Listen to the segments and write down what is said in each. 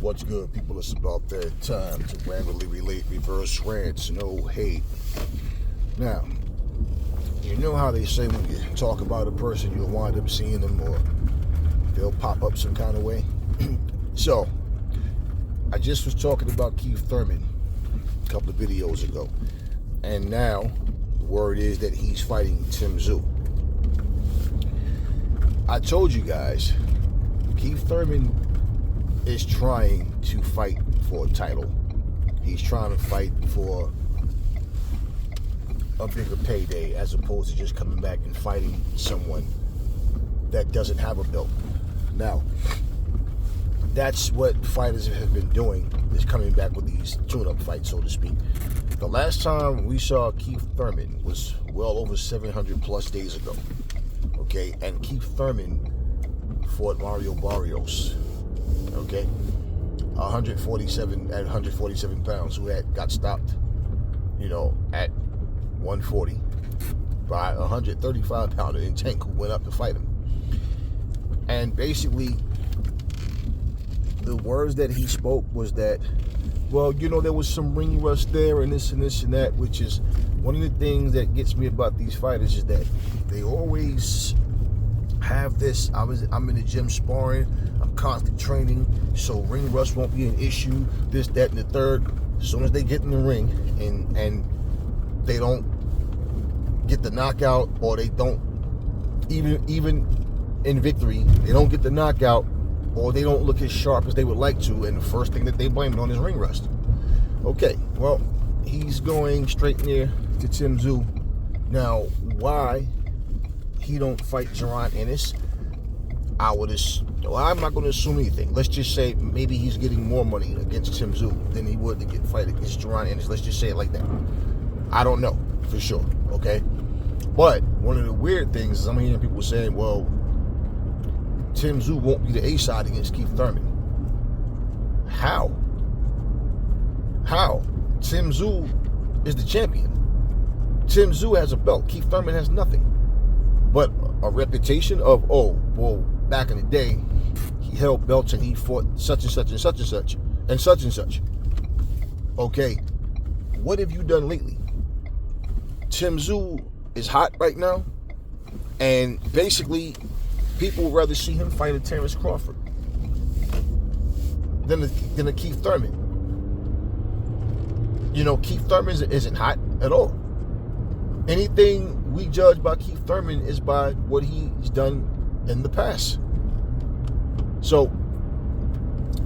What's good, people? It's about that time to randomly relate reverse rants, no hate. Now, you know how they say when you talk about a person, you'll wind up seeing them or they'll pop up some kind of way? So, I just was talking about Keith Thurman a couple of videos ago. And now, the word is that he's fighting Tszyu. I told you guys, Keith Thurman is trying to fight for a title. He's trying to fight for a bigger payday as opposed to just coming back and fighting someone that doesn't have a belt. Now, that's what fighters have been doing, is coming back with these tune-up fights, so to speak. The last time we saw Keith Thurman was well over 700 plus days ago. Okay, and Keith Thurman fought Mario Barrios. Okay, 147 pounds, who got stopped, at 140 by a 135 pounder in Tank, who went up to fight him. And basically, the words that he spoke was that, well, there was some ring rust there and this and this and that, which is one of the things that gets me about these fighters, is that they always have this, I'm in the gym sparring, I'm constantly training, so ring rust won't be an issue, this, that, and the third. As soon as they get in the ring and they don't get the knockout, or they don't, even in victory, they don't get the knockout, or they don't look as sharp as they would like to, and the first thing that they blame it on is ring rust. Okay, well, he's going straight near to Tszyu. Now, why he don't fight Jaron Ennis, I'm not going to assume anything. Let's just say maybe he's getting more money against Tszyu than he would to get fight against Jaron Ennis. Let's just say it like that. I don't know for sure, okay? But one of the weird things is I'm hearing people saying, well, Tszyu won't be the A side against Keith Thurman. How? Tszyu is the champion. Tszyu has a belt. Keith Thurman has nothing but a reputation of, back in the day, he held belts and he fought such and such and such and such and such and such. Okay, what have you done lately? Tszyu is hot right now, and basically, people would rather see him fight a Terrence Crawford than a Keith Thurman. Keith Thurman isn't hot at all. Anything we judge by Keith Thurman is by what he's done in the past. So,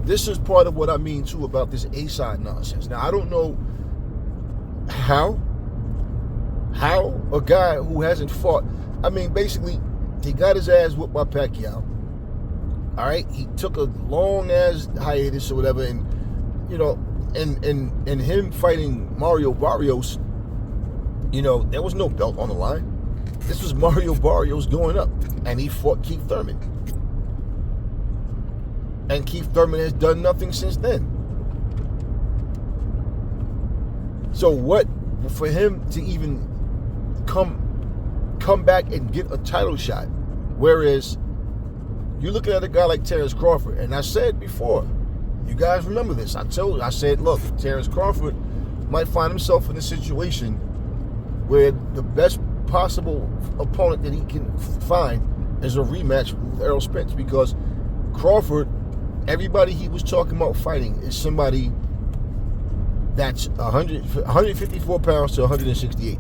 this is part of what I mean, too, about this A-side nonsense. Now, I don't know how a guy who hasn't fought, basically, he got his ass whooped by Pacquiao. All right? He took a long-ass hiatus or whatever, and, and him fighting Mario Barrios, there was no belt on the line. This was Mario Barrios going up, and he fought Keith Thurman. And Keith Thurman has done nothing since then. So what, for him to even come back and get a title shot, whereas you're looking at a guy like Terrence Crawford, and I said before, you guys remember this, I said, look, Terrence Crawford might find himself in a situation where the best possible opponent that he can find is a rematch with Errol Spence, because Crawford, everybody he was talking about fighting is somebody that's 154 pounds to 168.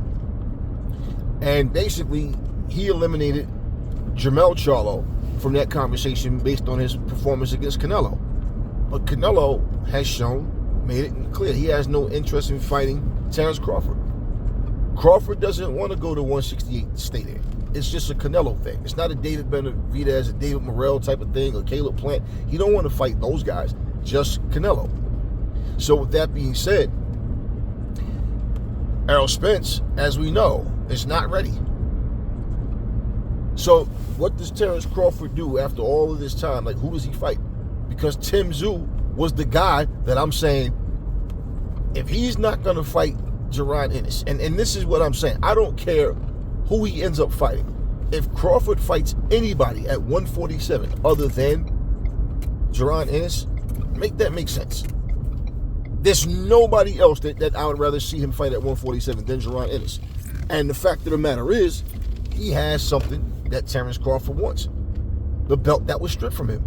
And basically, he eliminated Jermell Charlo from that conversation based on his performance against Canelo. But Canelo has made it clear he has no interest in fighting Terrence Crawford. Crawford doesn't want to go to 168 to stay there. It's just a Canelo thing. It's not a David Benavidez, a David Morrell type of thing, or Caleb Plant. He don't want to fight those guys, just Canelo. So with that being said, Errol Spence, as we know, is not ready. So what does Terrence Crawford do after all of this time? Like, who does he fight? Because Tszyu was the guy that I'm saying, if he's not going to fight Jaron Ennis, and this is what I'm saying, I don't care who he ends up fighting. If Crawford fights anybody at 147 other than Jaron Ennis, Make that make sense. There's nobody else that I would rather see him fight at 147 than Jaron Ennis. And the fact of the matter is, he has something that Terrence Crawford wants. The belt that was stripped from him.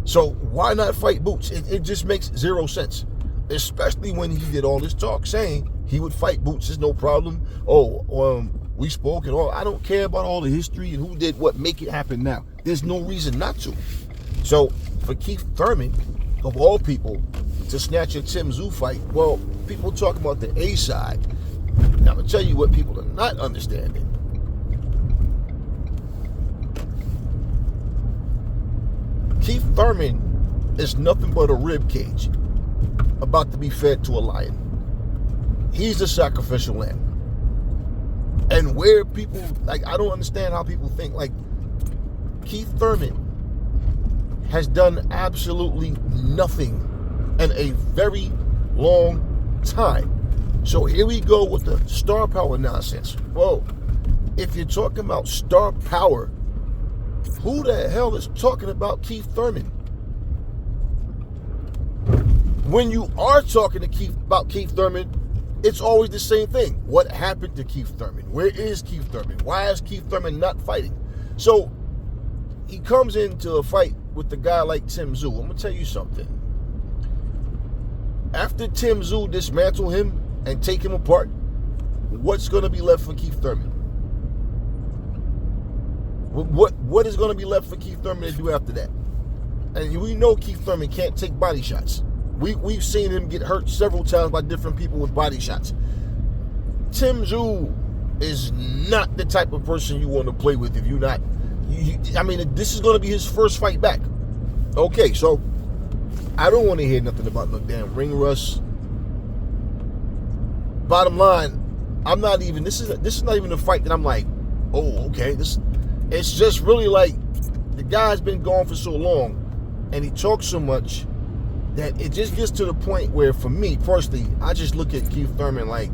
So why not fight Boots? It just makes zero sense. Especially when he did all this talk saying he would fight Boots. There's no problem. We spoke and all. I don't care about all the history and who did what. Make it happen now. There's no reason not to. So for Keith Thurman, of all people, to snatch a Tszyu fight, well, people talk about the A side. Now, I'm going to tell you what people are not understanding. Keith Thurman is nothing but a rib cage about to be fed to a lion. He's the sacrificial lamb. And where people, I don't understand how people think, Keith Thurman has done absolutely nothing in a very long time. So here we go with the star power nonsense. Well, if you're talking about star power, who the hell is talking about Keith Thurman? When you are talking about Keith Thurman, it's always the same thing. What happened to Keith Thurman? Where is Keith Thurman? Why is Keith Thurman not fighting? So he comes into a fight with a guy like Tszyu. I'm going to tell you something. After Tszyu dismantle him and take him apart, what's going to be left for Keith Thurman? What is going to be left for Keith Thurman to do after that? And we know Keith Thurman can't take body shots. We've seen him get hurt several times by different people with body shots. Tszyu is not the type of person you want to play with if you're not. This is going to be his first fight back. Okay, so I don't want to hear nothing about no damn ring rust. Bottom line, I'm not even. This is not even a fight that I'm like, oh, okay. It's just really like the guy's been gone for so long, and he talks so much that it just gets to the point where, for me personally, I just look at Keith Thurman like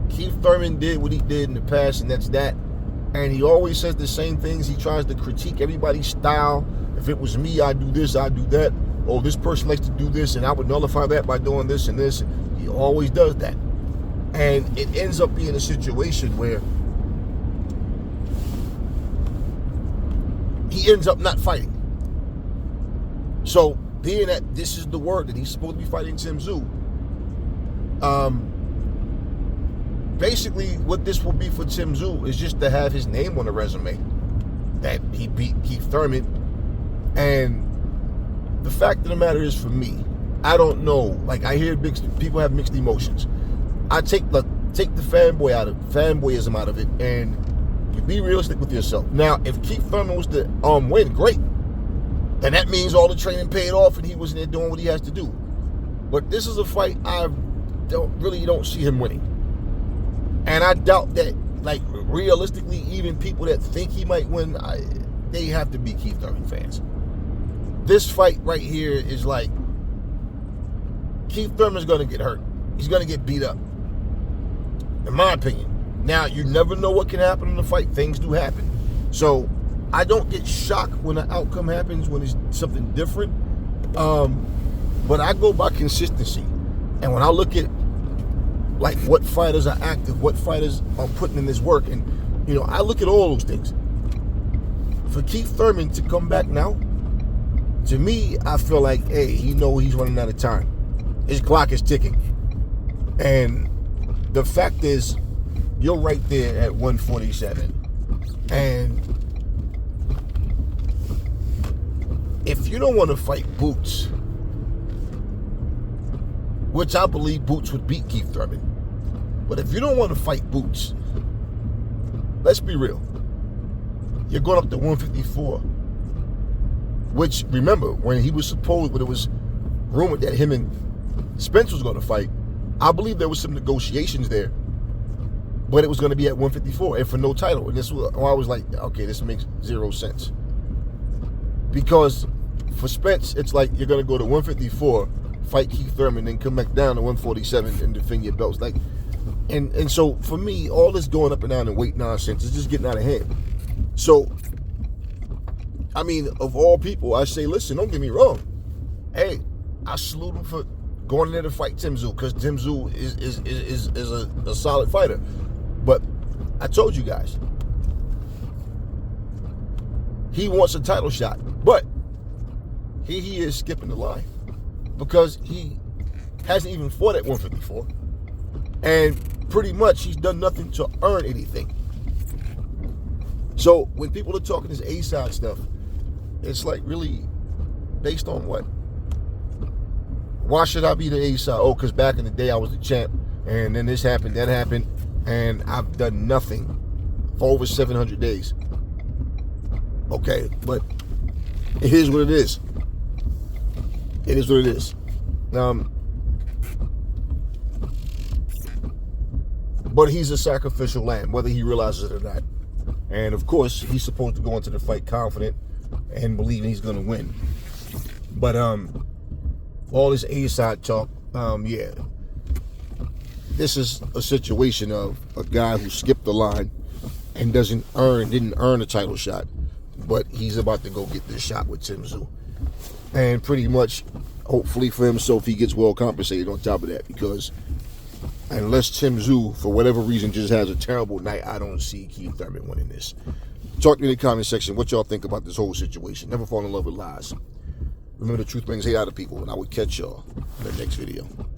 Keith Thurman did what he did in the past, and that's that. And he always says the same things. He tries to critique everybody's style. If it was me, I'd do this, I'd do that. Oh, this person likes to do this, and I would nullify that by doing this and this. He always does that. And it ends up being a situation where he ends up not fighting. So, being that this is the word that he's supposed to be fighting Tszyu, basically what this will be for Tszyu is just to have his name on the resume that he beat Keith Thurman. And the fact of the matter is, for me, I don't know. I hear people have mixed emotions. I take the fanboyism out of it, and you be realistic with yourself. Now, if Keith Thurman was to win, great. And that means all the training paid off and he was in there doing what he has to do. But this is a fight I don't see him winning. And I doubt that, realistically, even people that think he might win, they have to be Keith Thurman fans. This fight right here is Keith Thurman's going to get hurt. He's going to get beat up, in my opinion. Now, you never know what can happen in the fight. Things do happen. So I don't get shocked when the outcome happens, when it's something different. But I go by consistency. And when I look at what fighters are active, what fighters are putting in this work, and I look at all those things. For Keith Thurman to come back now, to me, I feel like, hey, he knows he's running out of time. His clock is ticking. And the fact is, you're right there at 147. And if you don't want to fight Boots, which I believe Boots would beat Keith Thurman, but if you don't want to fight Boots, let's be real. You're going up to 154. Which, remember, when it was rumored that him and Spence was going to fight, I believe there was some negotiations there, but it was going to be at 154 and for no title. And this was, I was like, okay, this makes zero sense. Because for Spence, it's like you're going to go to 154, fight Keith Thurman, then come back down to 147 and defend your belts. And so for me, all this going up and down and weight nonsense is just getting out of hand. So I mean, of all people, I say, listen, don't get me wrong. Hey, I salute him for going in there to fight Tszyu, because Tszyu is a solid fighter. But I told you guys, he wants a title shot. But he is skipping the line because he hasn't even fought at 154. And pretty much he's done nothing to earn anything. So when people are talking this A-side stuff, it's like, really based on what? Why should I be the A-side? Oh, because back in the day I was the champ, and then this happened, that happened, and I've done nothing for over 700 days. Okay, but it is what it is. It is what it is. But he's a sacrificial lamb, whether he realizes it or not. And of course, he's supposed to go into the fight confident and believing he's going to win. But all this A-side talk, yeah. This is a situation of a guy who skipped the line and didn't earn a title shot. But he's about to go get this shot with Tszyu. And pretty much, hopefully for himself, he gets well compensated on top of that. Because unless Tszyu, for whatever reason, just has a terrible night, I don't see Keith Thurman winning this. Talk to me in the comment section what y'all think about this whole situation. Never fall in love with lies. Remember, the truth brings hate out of people, and I will catch y'all in the next video.